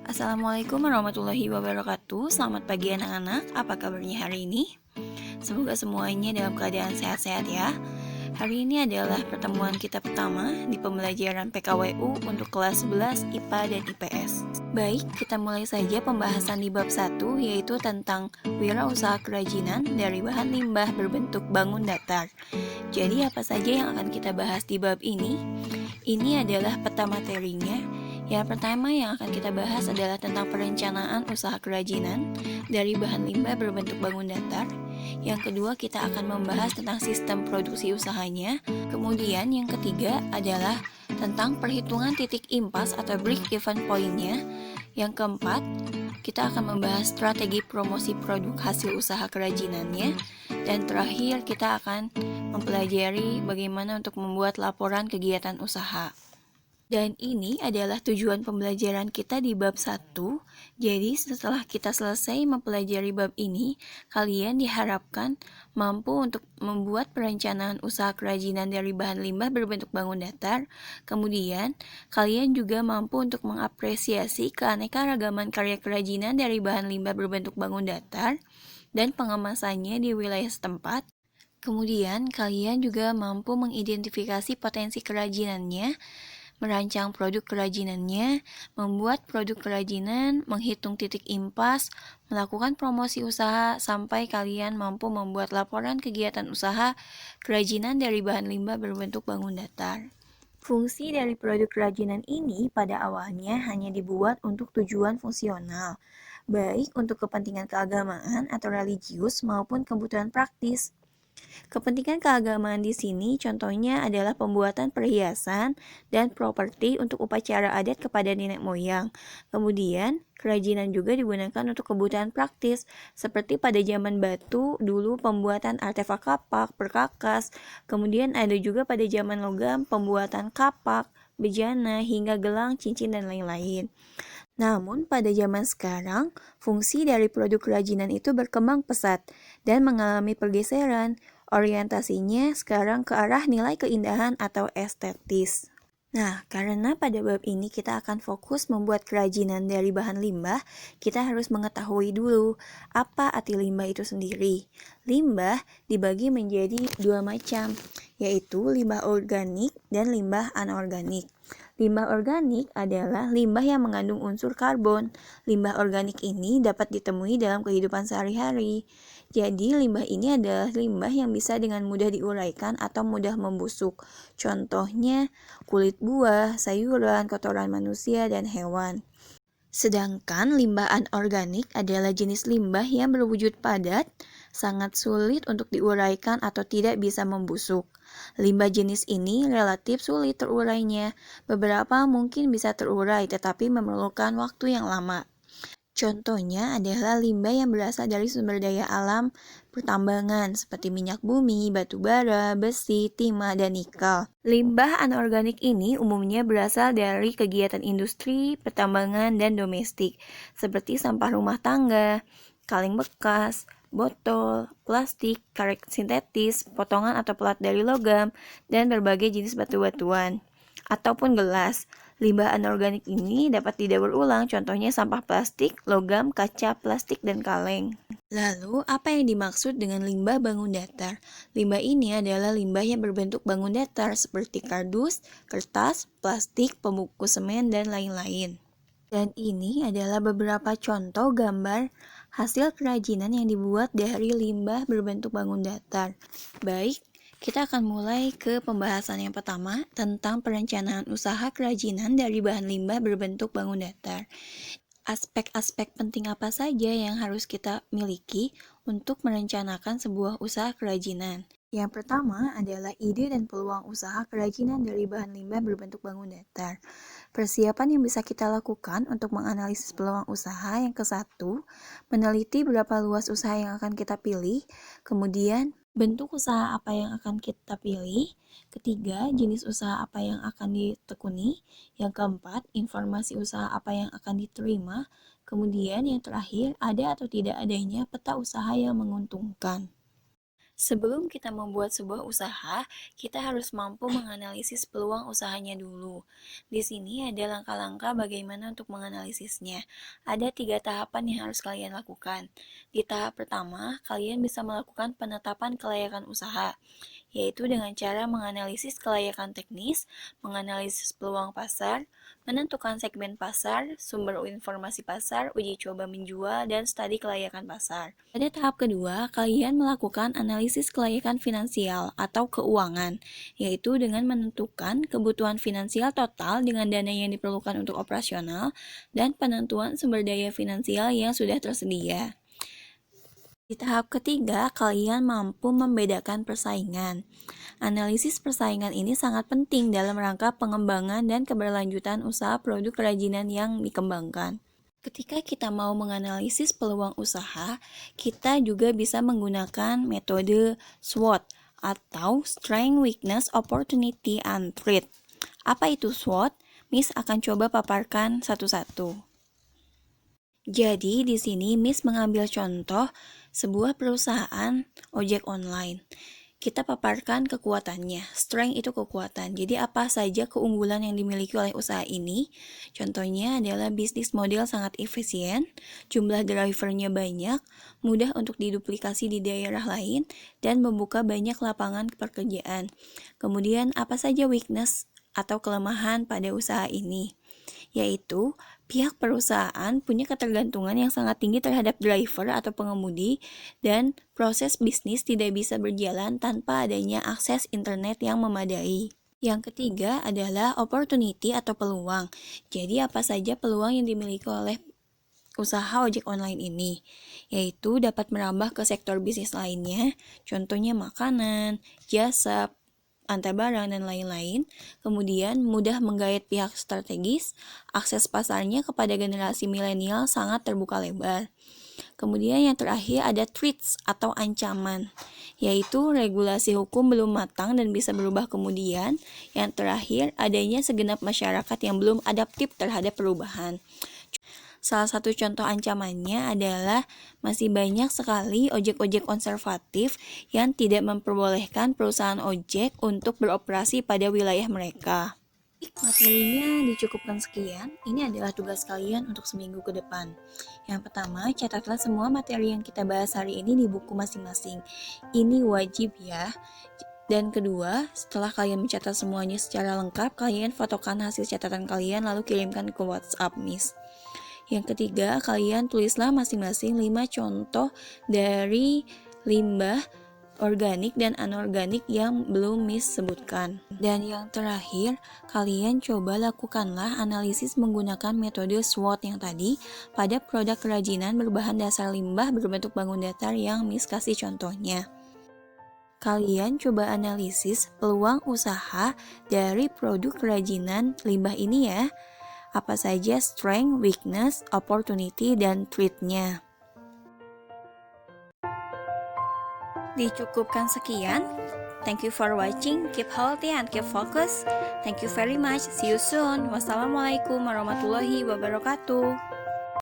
Assalamualaikum warahmatullahi wabarakatuh. Selamat pagi anak-anak, apa kabarnya hari ini? Semoga semuanya dalam keadaan sehat-sehat ya. Hari ini adalah pertemuan kita pertama di pembelajaran PKWU untuk kelas 11 IPA dan IPS. Baik, kita mulai saja pembahasan di bab 1, yaitu tentang wirausaha kerajinan dari bahan limbah berbentuk bangun datar. Jadi apa saja yang akan kita bahas di bab ini? Ini adalah peta materinya. Yang pertama yang akan kita bahas adalah tentang perencanaan usaha kerajinan dari bahan limbah berbentuk bangun datar. Yang kedua, kita akan membahas tentang sistem produksi usahanya. Kemudian yang ketiga adalah tentang perhitungan titik impas atau break-even point-nya. Yang keempat, kita akan membahas strategi promosi produk hasil usaha kerajinannya. Dan terakhir, kita akan mempelajari bagaimana untuk membuat laporan kegiatan usaha. Dan ini adalah tujuan pembelajaran kita di bab 1. Jadi setelah kita selesai mempelajari bab ini, kalian diharapkan mampu untuk membuat perencanaan usaha kerajinan dari bahan limbah berbentuk bangun datar. Kemudian, kalian juga mampu untuk mengapresiasi keanekaragaman karya kerajinan dari bahan limbah berbentuk bangun datar dan pengemasannya di wilayah setempat. Kemudian, kalian juga mampu mengidentifikasi potensi kerajinannya, merancang produk kerajinannya, membuat produk kerajinan, menghitung titik impas, melakukan promosi usaha, sampai kalian mampu membuat laporan kegiatan usaha kerajinan dari bahan limbah berbentuk bangun datar. Fungsi dari produk kerajinan ini pada awalnya hanya dibuat untuk tujuan fungsional, baik untuk kepentingan keagamaan atau religius maupun kebutuhan praktis. Kepentingan keagamaan di sini contohnya adalah pembuatan perhiasan dan properti untuk upacara adat kepada nenek moyang. Kemudian, kerajinan juga digunakan untuk kebutuhan praktis, seperti pada zaman batu dulu pembuatan artefak kapak, perkakas. Kemudian ada juga pada zaman logam pembuatan kapak, bejana, hingga gelang, cincin, dan lain-lain. Namun, pada zaman sekarang, fungsi dari produk kerajinan itu berkembang pesat dan mengalami pergeseran. Orientasinya sekarang ke arah nilai keindahan atau estetis. Nah, karena pada bab ini kita akan fokus membuat kerajinan dari bahan limbah, kita harus mengetahui dulu apa arti limbah itu sendiri. Limbah dibagi menjadi dua macam, yaitu limbah organik dan limbah anorganik. Limbah organik adalah limbah yang mengandung unsur karbon. Limbah organik ini dapat ditemui dalam kehidupan sehari-hari. Jadi, limbah ini adalah limbah yang bisa dengan mudah diuraikan atau mudah membusuk. Contohnya, kulit buah, sayuran, kotoran manusia, dan hewan. Sedangkan limbah anorganik adalah jenis limbah yang berwujud padat, sangat sulit untuk diuraikan atau tidak bisa membusuk. Limbah jenis ini relatif sulit terurainya. Beberapa mungkin bisa terurai tetapi memerlukan waktu yang lama. Contohnya adalah limbah yang berasal dari sumber daya alam pertambangan seperti minyak bumi, batu bara, besi, timah, dan nikel. Limbah anorganik ini umumnya berasal dari kegiatan industri, pertambangan, dan domestik, seperti sampah rumah tangga, kaleng bekas, botol, plastik, karet sintetis, potongan atau pelat dari logam, dan berbagai jenis batu-batuan, ataupun gelas. Limbah anorganik ini dapat didaur ulang, contohnya sampah plastik, logam, kaca, plastik, dan kaleng. Lalu, apa yang dimaksud dengan limbah bangun datar? Limbah ini adalah limbah yang berbentuk bangun datar seperti kardus, kertas, plastik, pembungkus semen, dan lain-lain. Dan ini adalah beberapa contoh gambar hasil kerajinan yang dibuat dari limbah berbentuk bangun datar. Baik, kita akan mulai ke pembahasan yang pertama tentang perencanaan usaha kerajinan dari bahan limbah berbentuk bangun datar. Aspek-aspek penting apa saja yang harus kita miliki untuk merencanakan sebuah usaha kerajinan? Yang pertama adalah ide dan peluang usaha kerajinan dari bahan limbah berbentuk bangun datar. Persiapan yang bisa kita lakukan untuk menganalisis peluang usaha. Yang ke-1, meneliti berapa luas usaha yang akan kita pilih. Kemudian, bentuk usaha apa yang akan kita pilih. Ketiga, jenis usaha apa yang akan ditekuni. Yang keempat, informasi usaha apa yang akan diterima. Kemudian yang terakhir, ada atau tidak adanya peta usaha yang menguntungkan. Sebelum kita membuat sebuah usaha, kita harus mampu menganalisis peluang usahanya dulu. Di sini ada langkah-langkah bagaimana untuk menganalisisnya. Ada 3 tahapan yang harus kalian lakukan. Di tahap pertama, kalian bisa melakukan penetapan kelayakan usaha, yaitu dengan cara menganalisis kelayakan teknis, menganalisis peluang pasar, menentukan segmen pasar, sumber informasi pasar, uji coba menjual, dan studi kelayakan pasar. Pada tahap kedua, kalian melakukan analisis kelayakan finansial atau keuangan, yaitu dengan menentukan kebutuhan finansial total dengan dana yang diperlukan untuk operasional dan penentuan sumber daya finansial yang sudah tersedia. Di tahap ketiga, kalian mampu membedakan persaingan. Analisis persaingan ini sangat penting dalam rangka pengembangan dan keberlanjutan usaha produk kerajinan yang dikembangkan. Ketika kita mau menganalisis peluang usaha, kita juga bisa menggunakan metode SWOT atau Strength, Weakness, Opportunity, and Threat. Apa itu SWOT? Miss akan coba paparkan satu-satu. Jadi di sini Miss mengambil contoh sebuah perusahaan ojek online. Kita paparkan kekuatannya. Strength itu kekuatan. Jadi apa saja keunggulan yang dimiliki oleh usaha ini? Contohnya adalah bisnis model sangat efisien, jumlah drivernya banyak, mudah untuk diduplikasi di daerah lain, dan membuka banyak lapangan pekerjaan. Kemudian apa saja weakness atau kelemahan pada usaha ini? Yaitu pihak perusahaan punya ketergantungan yang sangat tinggi terhadap driver atau pengemudi dan proses bisnis tidak bisa berjalan tanpa adanya akses internet yang memadai. Yang ketiga adalah opportunity atau peluang. Jadi apa saja peluang yang dimiliki oleh usaha ojek online ini, yaitu dapat merambah ke sektor bisnis lainnya, contohnya makanan, jasa, antar barang, dan lain-lain. Kemudian mudah menggait pihak strategis, akses pasarnya kepada generasi milenial sangat terbuka lebar. Kemudian yang terakhir ada threats atau ancaman, yaitu regulasi hukum belum matang dan bisa berubah kemudian. Yang terakhir adanya segenap masyarakat yang belum adaptif terhadap perubahan. Salah satu contoh ancamannya adalah masih banyak sekali ojek-ojek konservatif yang tidak memperbolehkan perusahaan ojek untuk beroperasi pada wilayah mereka. Materinya dicukupkan sekian. Ini adalah tugas kalian untuk seminggu ke depan. Yang pertama, catatlah semua materi yang kita bahas hari ini di buku masing-masing. Ini wajib ya. Dan kedua, setelah kalian mencatat semuanya secara lengkap, kalian fotokan hasil catatan kalian lalu kirimkan ke WhatsApp Miss. Yang ketiga, kalian tulislah masing-masing 5 contoh dari limbah organik dan anorganik yang belum Miss sebutkan. Dan yang terakhir, kalian coba lakukanlah analisis menggunakan metode SWOT yang tadi pada produk kerajinan berbahan dasar limbah berbentuk bangun datar yang Miss kasih contohnya. Kalian coba analisis peluang usaha dari produk kerajinan limbah ini ya. Apa saja strength, weakness, opportunity, dan threat-nya. Dicukupkan sekian. Thank you for watching. Keep healthy and keep focused. Thank you very much. See you soon. Wassalamualaikum warahmatullahi wabarakatuh.